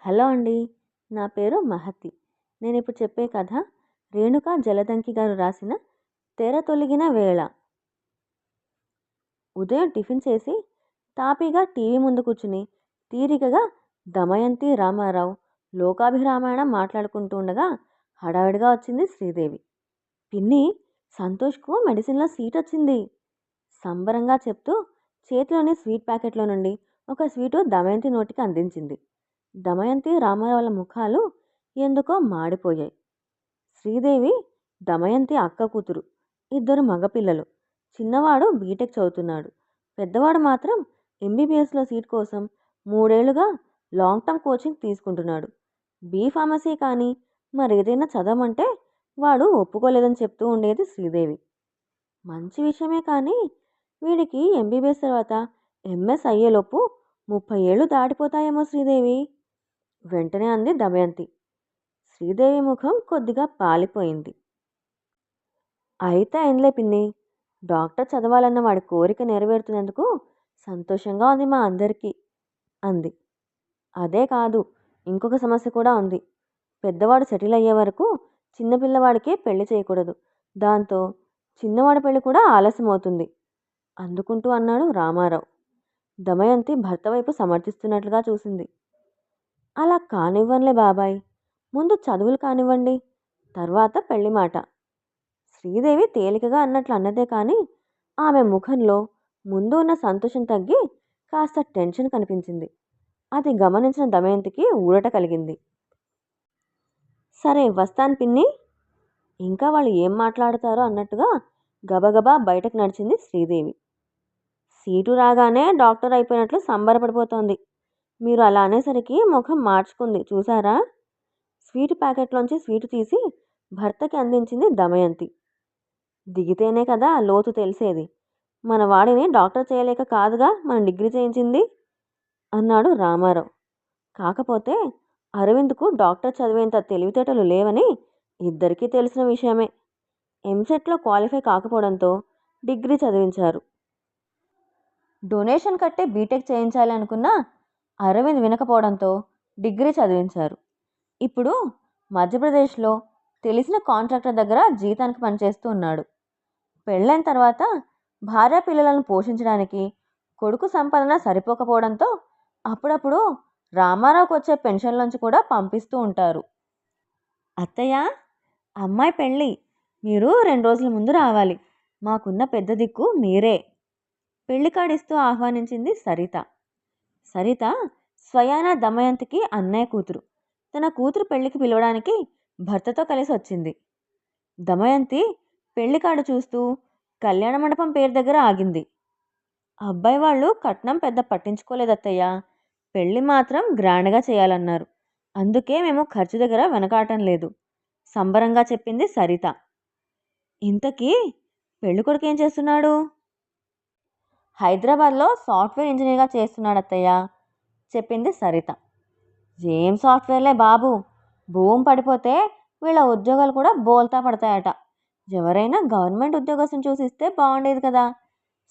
Hello అండి. నా పేరు మహతి. నేనిప్పుడు చెప్పే కథ రేణుక జలదంకి గారు రాసిన 'తెర తొలగిన వేళ'. ఉదయం టిఫిన్ చేసి తాపీగా టీవీ ముందు కూర్చుని తీరికగా దమయంతి, రామారావు లోకాభిరామాయణం మాట్లాడుకుంటూ ఉండగా హడావిడిగా వచ్చింది శ్రీదేవి. పిన్ని, సంతోష్‌కు మెడిసిన్‌లో సీటొచ్చింది సంబరంగా చెప్తూ చేతిలోని స్వీట్ ప్యాకెట్‌లో నుండి ఒక స్వీటు దమయంతి నోటికి అందించింది. దమయంతి, రామారావుల ముఖాలు ఎందుకో మాడిపోయాయి. శ్రీదేవి దమయంతి అక్క కూతురు. ఇద్దరు మగపిల్లలు. చిన్నవాడు బీటెక్ చదువుతున్నాడు. పెద్దవాడు మాత్రం ఎంబీబీఎస్లో సీట్ కోసం 3 ఏళ్లుగా లాంగ్ టర్మ్ కోచింగ్ తీసుకుంటున్నాడు. ఫార్మసీ కానీ మరేదైనా చదవమంటే వాడు ఒప్పుకోలేదని చెప్తూ ఉండేది శ్రీదేవి. మంచి విషయమే కానీ వీడికి ఎంబీబీఎస్ తర్వాత ఎంఎస్ అయ్యేలోపు 30 ఏళ్ళు దాటిపోతాయేమో శ్రీదేవి, వెంటనే అంది దమయంతి. శ్రీదేవి ముఖం కొద్దిగా పాలిపోయింది. అయితే అయిందిలే పిన్ని. డాక్టర్ చదవాలన్న వాడి కోరిక నెరవేరుతున్నందుకు సంతోషంగా ఉంది మా అందరికీ అంది. అదే కాదు, ఇంకొక సమస్య కూడా ఉంది. పెద్దవాడు సెటిల్ అయ్యే వరకు చిన్నపిల్లవాడికే పెళ్లి చేయకూడదు. దాంతో చిన్నవాడి పెళ్లి కూడా ఆలస్యమవుతుంది అందుకుంటూ అన్నాడు రామారావు. దమయంతి భర్త వైపు సమర్థిస్తున్నట్లుగా చూసింది. అలా కానివ్వనులే బాబాయ్, ముందు చదువులు కానివ్వండి, తర్వాత పెళ్లి మాట. శ్రీదేవి తేలికగా అన్నట్లు అన్నదే కానీ ఆమె ముఖంలో ముందు ఉన్న సంతోషం తగ్గి కాస్త టెన్షన్ కనిపించింది. అది గమనించిన దమయంతికి ఊరట కలిగింది. సరే వస్తాను పిన్ని. ఇంకా వాళ్ళు ఏం మాట్లాడతారో అన్నట్టుగా గబగబా బయటకు నడిచింది శ్రీదేవి. సీటు రాగానే డాక్టర్ అయిపోయినట్లు సంబరపడిపోతోంది. మీరు అలా అనేసరికి ముఖం మార్చుకుంది చూసారా? స్వీట్ ప్యాకెట్లోంచి స్వీటు తీసి భర్తకి అందించింది దమయంతి. దిగితేనే కదా లోతు తెలిసేది. మన వాడిని డాక్టర్ చేయలేక కాదుగా మనం డిగ్రీ చేయించింది అన్నాడు రామారావు. కాకపోతే అరవింద్కు డాక్టర్ చదివేంత తెలివితేటలు లేవని ఇద్దరికీ తెలిసిన విషయమే. ఎంసెట్లో క్వాలిఫై కాకపోవడంతో డిగ్రీ చదివించారు. డొనేషన్ కట్టే బీటెక్ చేయించాలి అనుకున్న అరవింద్ వినకపోవడంతో డిగ్రీ చదివించారు. ఇప్పుడు మధ్యప్రదేశ్లో తెలిసిన కాంట్రాక్టర్ దగ్గర జీతానికి పనిచేస్తూ ఉన్నాడు. పెళ్ళైన తర్వాత భార్య పిల్లలను పోషించడానికి కొడుకు సంపాదన సరిపోకపోవడంతో అప్పుడప్పుడు రామారావుకు వచ్చే పెన్షన్లోంచి కూడా పంపిస్తూ ఉంటారు. అత్తయ్య, అమ్మాయి పెళ్ళి, మీరు 2 రోజుల ముందు రావాలి. మాకున్న పెద్ద దిక్కు మీరే. పెళ్లి కార్డిస్తూ ఆహ్వానించింది సరిత. సరిత స్వయాన దమయంతికి అన్నయ్య కూతురు. తన కూతురు పెళ్లికి పిలవడానికి భర్తతో కలిసి వచ్చింది. దమయంతి పెళ్లి కార్డు చూస్తూ కళ్యాణ మండపం పేరు దగ్గర ఆగింది. అబ్బాయి వాళ్ళు కట్నం పెద్ద పట్టించుకోలేదత్తయ్య. పెళ్లి మాత్రం గ్రాండ్గా చేయాలన్నారు. అందుకే మేము ఖర్చు దగ్గర వెనకాటం లేదు సంబరంగా చెప్పింది సరిత. ఇంతకీ పెళ్ళికొడుకు ఏం చేస్తున్నాడు? హైదరాబాద్లో సాఫ్ట్వేర్ ఇంజనీర్గా చేస్తున్నాడు అత్తయ్య చెప్పింది సరిత. ఏం సాఫ్ట్వేర్లే బాబు, భూమి పడిపోతే వీళ్ళ ఉద్యోగాలు కూడా బోల్తా పడతాయట. ఎవరైనా గవర్నమెంట్ ఉద్యోగస్తుని చూసిస్తే బాగుండేది కదా.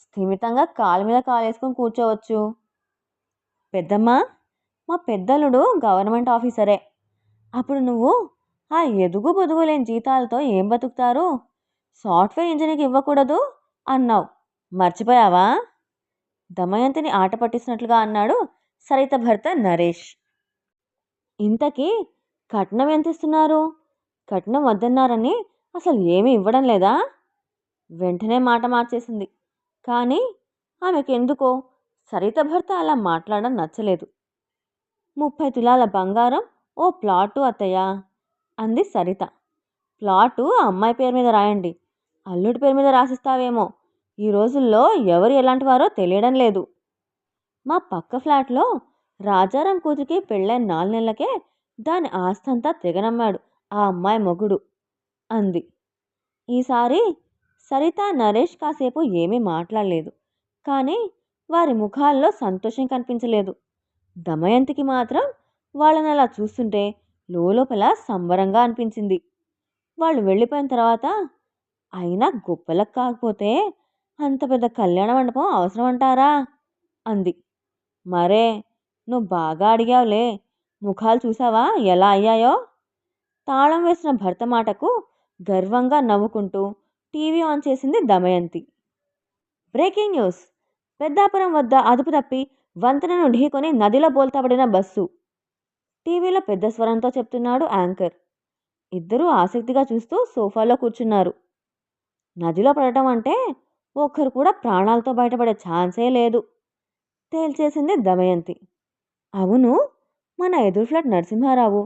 స్థిమితంగా కాలు మీద కాలేసుకుని కూర్చోవచ్చు. పెద్దమ్మ, మా పెద్దలుడు గవర్నమెంట్ ఆఫీసరే. అప్పుడు నువ్వు ఆ ఎదుగు బొదుగు లేని జీతాలతో ఏం బతుకుతారు? సాఫ్ట్వేర్ ఇంజనీర్కి ఇవ్వకూడదు అన్నావు, మర్చిపోయావా? దమయంతిని ఆట పట్టిస్తున్నట్లుగా అన్నాడు సరిత భర్త నరేష్. ఇంతకీ కట్నం ఎంత ఇస్తున్నారు? కట్నం వద్దన్నారని అసలు ఏమీ ఇవ్వడం లేదా? వెంటనే మాట మార్చేసింది. కానీ ఆమెకెందుకో సరిత భర్త అలా మాట్లాడడం నచ్చలేదు. 30 తులాల బంగారం, ఓ ప్లాటు అత్తయ్య అంది సరిత. ప్లాటు అమ్మాయి పేరు మీద రాయండి, అల్లుడి పేరు మీద రాసిస్తావేమో. ఈ రోజుల్లో ఎవరు ఎలాంటి వారో తెలియడం లేదు. మా పక్క ఫ్లాట్లో రాజారాం కూతురికి పెళ్ళైన 4 నెలలకే దాని ఆస్తంతా తెగనమ్మాడు ఆ అమ్మాయి మొగుడు అంది. ఈసారి సరిత, నరేష్ కాసేపు ఏమీ మాట్లాడలేదు. కానీ వారి ముఖాల్లో సంతోషం కనిపించలేదు. దమయంతికి మాత్రం వాళ్ళని అలా చూస్తుంటే లోపల సంబరంగా అనిపించింది. వాళ్ళు వెళ్ళిపోయిన తర్వాత, అయినా గొప్పలకు కాకపోతే అంత పెద్ద కళ్యాణ మండపం అవసరం అంటారా అంది. మరే, నువ్వు బాగా అడిగావులే. ముఖాలు చూసావా ఎలా అయ్యాయో? తాళం వేసిన భర్త మాటకు గర్వంగా నవ్వుకుంటూ టీవీ ఆన్ చేసింది దమయంతి. Breaking news! పెద్దాపురం వద్ద అదుపు తప్పి వంతెనను ఢీకొని నదిలో బోల్తాపడిన బస్సు. టీవీలో పెద్ద స్వరంతో చెప్తున్నాడు యాంకర్. ఇద్దరూ ఆసక్తిగా చూస్తూ సోఫాలో కూర్చున్నారు. నదిలో పడటం అంటే ఒక్కరు కూడా ప్రాణాలతో బయటపడే ఛాన్సే లేదు తేల్చేసింది దమయంతి. అవును, మన ఎదురు ఫ్లాట్ నరసింహారావు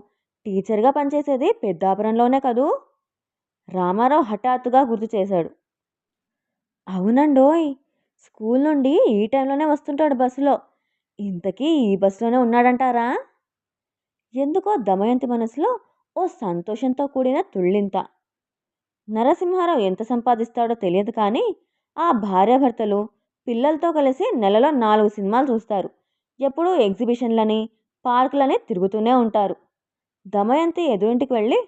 టీచర్గా పనిచేసేది పెద్దాపురంలోనే కదూ? రామారావు హఠాత్తుగా గుర్తు చేశాడు. అవునండోయ్, స్కూల్ నుండి ఈ టైంలోనే వస్తుంటాడు బస్సులో. ఇంతకీ ఈ బస్సులోనే ఉన్నాడంటారా? ఎందుకో దమయంతి మనసులో ఓ సంతోషంతో కూడిన తుళ్ళింత. నరసింహారావు ఎంత సంపాదిస్తాడో తెలియదు కానీ ఆ భార్యాభర్తలు పిల్లలతో కలిసి నెలలో 4 సినిమాలు చూస్తారు. ఎప్పుడూ ఎగ్జిబిషన్లని పార్కులని తిరుగుతూనే ఉంటారు. దమయంతి ఎదురింటికి వెళ్ళి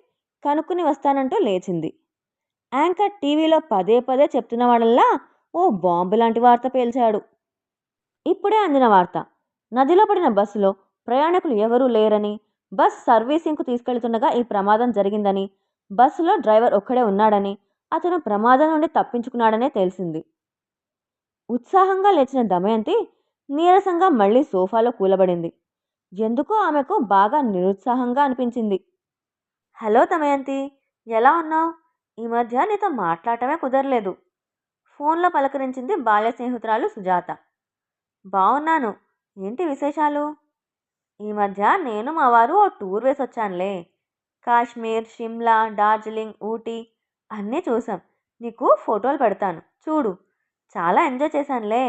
కనుక్కుని వస్తానంటూ లేచింది. యాంకర్ టీవీలో పదే పదే చెప్తున్న వాడల్లా ఓ బాంబు లాంటి వార్త పేల్చాడు. ఇప్పుడే అందిన వార్త. నదిలో పడిన బస్సులో ప్రయాణికులు ఎవరూ లేరని, బస్ సర్వీసింగ్కు తీసుకెళ్తుండగా ఈ ప్రమాదం జరిగిందని, బస్సులో డ్రైవర్ ఒక్కడే ఉన్నాడని, అతను ప్రమాదం నుండి తప్పించుకున్నాడనే తెలిసింది. ఉత్సాహంగా లేచిన దమయంతి నీరసంగా మళ్ళీ సోఫాలో కూలబడింది. ఎందుకో ఆమెకు బాగా నిరుత్సాహంగా అనిపించింది. హలో దమయంతి, ఎలా ఉన్నావు? ఈ మధ్య నీతో మాట్లాడటమే కుదరలేదు. ఫోన్లో పలకరించింది బాల్య స్నేహితురాలు సుజాత. బాగున్నాను. ఏంటి విశేషాలు? ఈ మధ్య నేను మా వారు ఓ టూర్ వేసి వచ్చానులే. కాశ్మీర్, షిమ్లా, డార్జిలింగ్, ఊటీ అన్నీ చూసాం. నీకు ఫోటోలు పెడతాను చూడు. చాలా ఎంజాయ్ చేశానులే.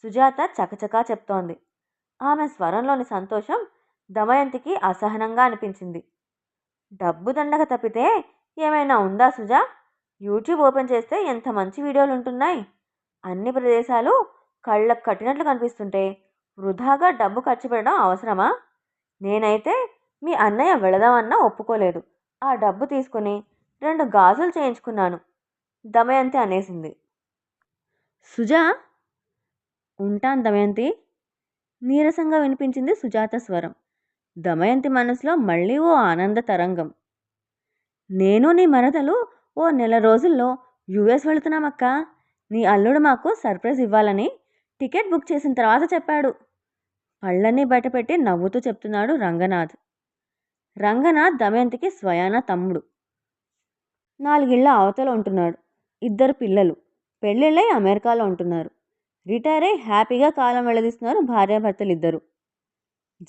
సుజాత చకచకా చెప్తోంది. ఆమె స్వరంలోని సంతోషం దమయంతికి అసహనంగా అనిపించింది. డబ్బు దండగ తప్పితే ఏమైనా ఉందా సుజా? యూట్యూబ్ ఓపెన్ చేస్తే ఎంత మంచి వీడియోలు ఉంటున్నాయి. అన్ని ప్రదేశాలు కళ్ళకు కట్టినట్లు కనిపిస్తుంటే వృధాగా డబ్బు ఖర్చు పెట్టడం అవసరమా? నేనైతే మీ అన్నయ్య వెళదామన్నా ఒప్పుకోలేదు. ఆ డబ్బు తీసుకుని 2 గాజులు చేయించుకున్నాను దమయంతి అనేసింది. సుజా, ఉంటాను దమయంతి, నీరసంగా వినిపించింది సుజాత స్వరం. దమయంతి మనసులో మళ్ళీ ఓ ఆనంద తరంగం. నేను నీ మరదలు ఓ నెల రోజుల్లో యుఎస్ వెళుతున్నామక్క. నీ అల్లుడు మాకు సర్ప్రైజ్ ఇవ్వాలని టికెట్ బుక్ చేసిన తర్వాత చెప్పాడు. పళ్ళన్నీ బయటపెట్టి నవ్వుతూ చెప్తున్నాడు రంగనాథ్. రంగనాథ్ దమయంతికి స్వయాన తమ్ముడు. 4 ఇళ్ల అవతల ఉంటున్నాడు. 2 పిల్లలు పెళ్ళిళ్ళై అమెరికాలో ఉంటున్నారు. రిటైర్ అయి హ్యాపీగా కాలం వెళ్ళదీస్తున్నారు భార్యాభర్తలిద్దరూ.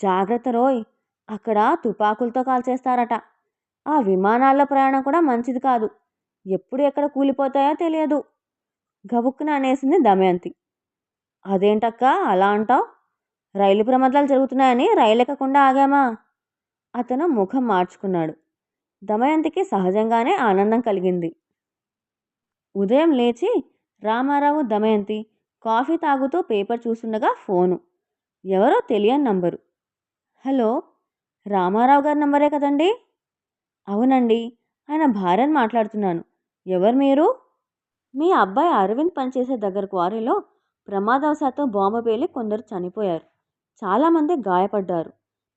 జాగ్రత్త రోయ్, అక్కడ తుపాకులతో కాల్చేస్తారట. ఆ విమానాల్లో ప్రయాణం కూడా మంచిది కాదు. ఎప్పుడు ఎక్కడ కూలిపోతాయో తెలియదు గబుక్కున అనేసింది దమయంతి. అదేంటక్క అలా అంటావు? రైలు ప్రమాదాలు జరుగుతున్నాయని రైలు ఎక్కకుండా ఆగామా? అతను ముఖం మార్చుకున్నాడు. దమయంతికి సహజంగానే ఆనందం కలిగింది. ఉదయం లేచి రామారావు దమయంతి కాఫీ తాగుతూ పేపర్ చూస్తుండగా ఫోను. ఎవరో తెలియని నంబరు. హలో, రామారావు గారి నంబరే కదండి? అవునండి, ఆయన భార్యను మాట్లాడుతున్నాను. ఎవరు మీరు? మీ అబ్బాయి అరవింద్ పనిచేసే దగ్గర క్వారీలో ప్రమాదవశాత్తు బాంబు పేలి కొందరు చనిపోయారు. చాలామంది గాయపడ్డారు.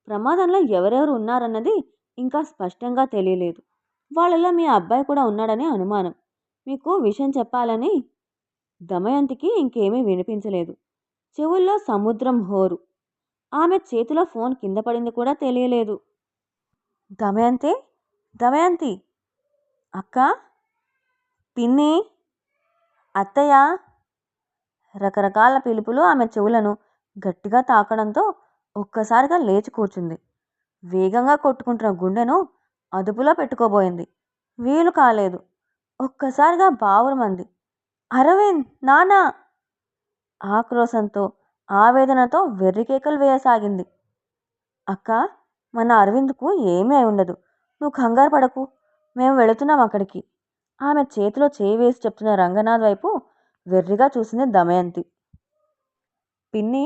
ప్రమాదంలో ఎవరెవరు ఉన్నారన్నది ఇంకా స్పష్టంగా తెలియలేదు. వాళ్ళలో మీ అబ్బాయి కూడా ఉన్నాడని అనుమానం. మీకు విషయం చెప్పాలని. దమయంతికి ఇంకేమీ వినిపించలేదు. చెవుల్లో సముద్రం హోరు. ఆమె చేతిలో ఫోన్ కింద పడింది కూడా తెలియలేదు. దమయంతి, దమయంతి, అక్క, పిన్ని, అత్తయ్య. రకరకాల పిలుపులు ఆమె చెవులను గట్టిగా తాకడంతో ఒక్కసారిగా లేచి కూర్చుంది. వేగంగా కొట్టుకుంటున్న గుండెను అదుపులో పెట్టుకోబోయింది. వీలు కాలేదు. ఒక్కసారిగా బావురమంది. అరవింద్, నానా! ఆక్రోశంతో ఆవేదనతో వెర్రికేకలు వేయసాగింది. అక్క, మన అరవింద్కు ఏమీ అయి ఉండదు. నువ్వు కంగారు పడకు. మేము వెళుతున్నాం అక్కడికి. ఆమె చేతిలో చేయి వేసి చెప్తున్న రంగనాథ్ వైపు వెర్రిగా చూసింది దమయంతి. పిన్ని,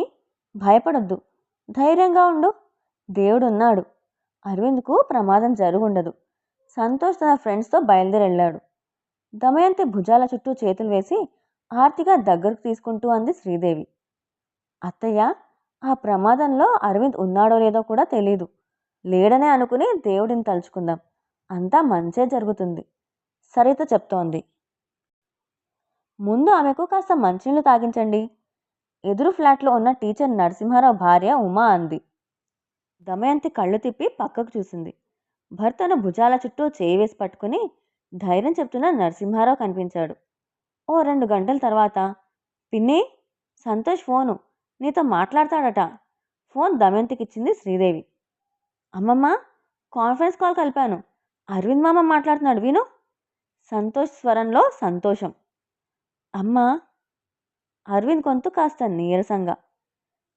భయపడొద్దు. ధైర్యంగా ఉండు. దేవుడున్నాడు. అరవింద్కు ప్రమాదం జరుగుండదు. సంతోష్ తన ఫ్రెండ్స్తో బయలుదేరెళ్ళాడు. దమయంతి భుజాల చుట్టూ చేతులు వేసి ఆర్తిగా దగ్గరకు తీసుకుంటూ అంది శ్రీదేవి. అత్తయ్య, ఆ ప్రమాదంలో అరవింద్ ఉన్నాడో లేదో కూడా తెలీదు. లేడనే అనుకుని దేవుడిని తలుచుకుందాం, అంతా మంచే జరుగుతుంది, సరిత చెప్తోంది. ముందు ఆమెకు కాస్త మంచినీళ్ళు తాగించండి, ఎదురు ఫ్లాట్లో ఉన్న టీచర్ నరసింహారావు భార్య ఉమా అంది. దమయంతి కళ్ళు తిప్పి పక్కకు చూసింది. భర్తను భుజాల చుట్టూ చేయి వేసి పట్టుకుని ధైర్యం చెప్తున్న నరసింహారావు కనిపించాడు. ఓ 2 గంటల తర్వాత, పిన్ని, సంతోష్ ఫోను, నీతో మాట్లాడతాడట. ఫోన్ దమయంతికిచ్చింది శ్రీదేవి. అమ్మమ్మ, కాన్ఫరెన్స్ కాల్ కలిపాను, అరవింద్ మామ మాట్లాడుతున్నాడు విను. సంతోష్ స్వరంలో సంతోషం. అమ్మా, అరవింద్ గొంతు కాస్త నీరసంగా.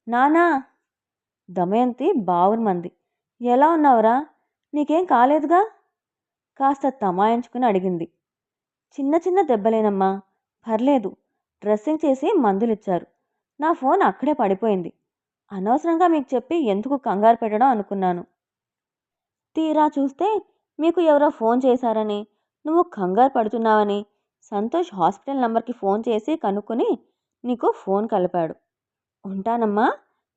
నానా. దమయంతి బావురుమంది. ఎలా ఉన్నావురా, నీకేం కాలేదుగా? కాస్త తమాయించుకుని అడిగింది. చిన్న చిన్న దెబ్బలేనమ్మా, పర్లేదు, డ్రెస్సింగ్ చేసి మందులిచ్చారు. నా ఫోన్ అక్కడే పడిపోయింది, అనవసరంగా మీకు చెప్పి ఎందుకు కంగారు పెట్టడం అనుకున్నాను. తీరా చూస్తే మీకు ఎవరో ఫోన్ చేశారని, నువ్వు కంగారు పడుతున్నావని సంతోష్ హాస్పిటల్ నంబర్కి ఫోన్ చేసి కనుక్కొని నీకు ఫోన్ కలిపాడు. ఉంటానమ్మా,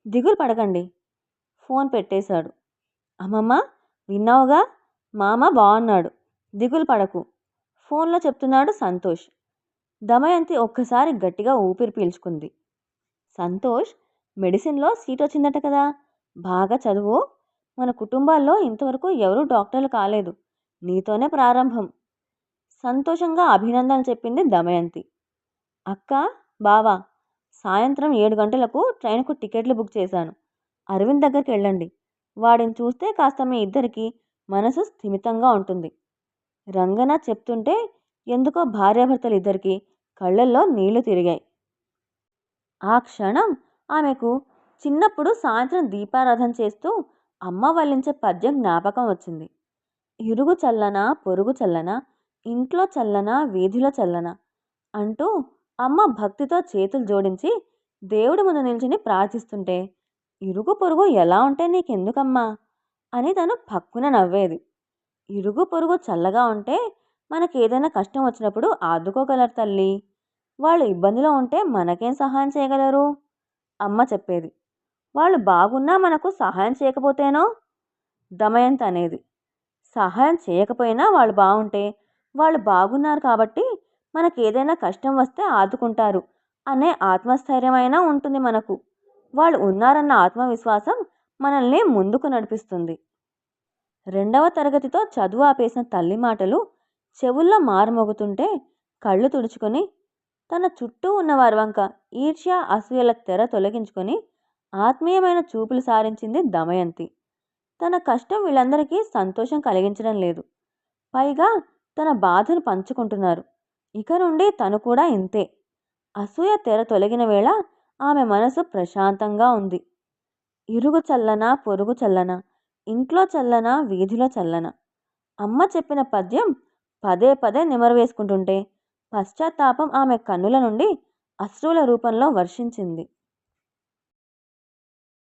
దిగులు పడకండి. ఫోన్ పెట్టేశాడు. అమ్మమ్మ, విన్నావుగా, మామ బాగున్నాడు, దిగులు పడకు, ఫోన్లో చెప్తున్నాడు సంతోష్. దమయంతి ఒక్కసారి గట్టిగా ఊపిరి పీల్చుకుంది. సంతోష్ మెడిసిన్లో సీట్ వచ్చిందట కదా, బాగా చదువు. మన కుటుంబాల్లో ఇంతవరకు ఎవరూ డాక్టర్లు కాలేదు, నీతోనే ప్రారంభం. సంతోషంగా అభినందనలు చెప్పింది దమయంతి. అక్క, బావా, సాయంత్రం 7 గంటలకు ట్రైన్కు టికెట్లు బుక్ చేశాను. అరవింద్ దగ్గరికి వెళ్ళండి, వాడిని చూస్తే కాస్త మీ ఇద్దరికి మనసు స్థిమితంగా ఉంటుంది. రంగన చెప్తుంటే ఎందుకో భార్యాభర్తలు ఇద్దరికి కళ్ళల్లో నీళ్లు తిరిగాయి. ఆ క్షణం ఆమెకు చిన్నప్పుడు సాయంత్రం దీపారాధన చేస్తూ అమ్మ వల్లించే పద్యం జ్ఞాపకం వచ్చింది. ఇరుగు చల్లనా పొరుగు చల్లనా, ఇంట్లో చల్లనా వీధిలో చల్లనా అంటూ అమ్మ భక్తితో చేతులు జోడించి దేవుడి ముందు నిల్చుని ప్రార్థిస్తుంటే, ఇరుగు పొరుగు ఎలా ఉంటే నీకెందుకమ్మా అని తను పక్కున నవ్వేది. ఇరుగు పొరుగు చల్లగా ఉంటే మనకేదైనా కష్టం వచ్చినప్పుడు ఆదుకోగలరు తల్లి, వాళ్ళు ఇబ్బందిలో ఉంటే మనకేం సహాయం చేయగలరు అమ్మ చెప్పేది. వాళ్ళు బాగున్నా మనకు సహాయం చేయకపోతేనో, దమయంతి అనేది. సహాయం చేయకపోయినా వాళ్ళు బాగుంటే వాళ్ళు బాగున్నారు కాబట్టి మనకేదైనా కష్టం వస్తే ఆదుకుంటారు అనే ఆత్మస్థైర్యమైనా ఉంటుంది మనకు. వాళ్ళు ఉన్నారన్న ఆత్మవిశ్వాసం మనల్ని ముందుకు నడిపిస్తుంది. 2వ తరగతితో చదువు ఆపేసిన తల్లి మాటలు చెవుల్లో మారుమోగుతుంటే కళ్ళు తుడుచుకొని తన చుట్టూ ఉన్నవారి వంక ఈర్ష్య అసూయల తెర తొలగించుకొని ఆత్మీయమైన చూపులు సారించింది దమయంతి. తన కష్టం వీళ్ళందరికీ సంతోషం కలిగించడం లేదు, పైగా తన బాధను పంచుకుంటున్నారు. ఇక నుండి తను కూడా ఇంతే. అసూయ తెర తొలగిన వేళ ఆమె మనసు ప్రశాంతంగా ఉంది. ఇరుగు చల్లనా పొరుగు చల్లనా, ఇంట్లో చల్లనా వీధిలో చల్లనా, అమ్మ చెప్పిన పద్యం పదే పదే నిమరు వేసుకుంటుంటే పశ్చాత్తాపం ఆమె కన్నుల నుండి అశ్రువుల రూపంలో వర్షించింది.